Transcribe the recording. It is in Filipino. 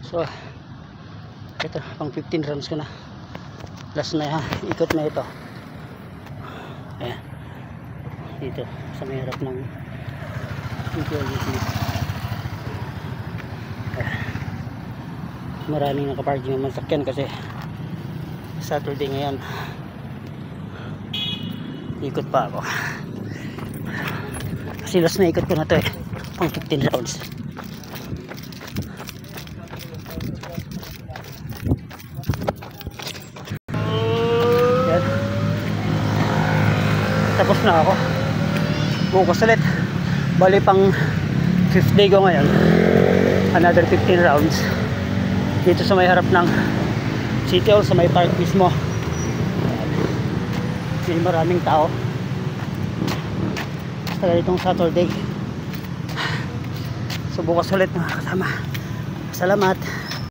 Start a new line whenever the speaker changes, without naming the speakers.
So ito, pang 15 rounds ko na. Last na ha, ikot na ito. Ayan, dito sa may harap ng maraming nakaparking ng masakyan kasi Saturday ngayon. Ikot pa ako kasi last na ikot ko na to eh, pang 15 rounds. Yan, tapos na ako. Bukas ulit, bali pang 5th day ko ngayon, another 15 rounds dito sa may harap ng City Hall, sa may park mismo. May maraming tao basta ganitong Saturday. So bukas ulit mga kasama. Salamat.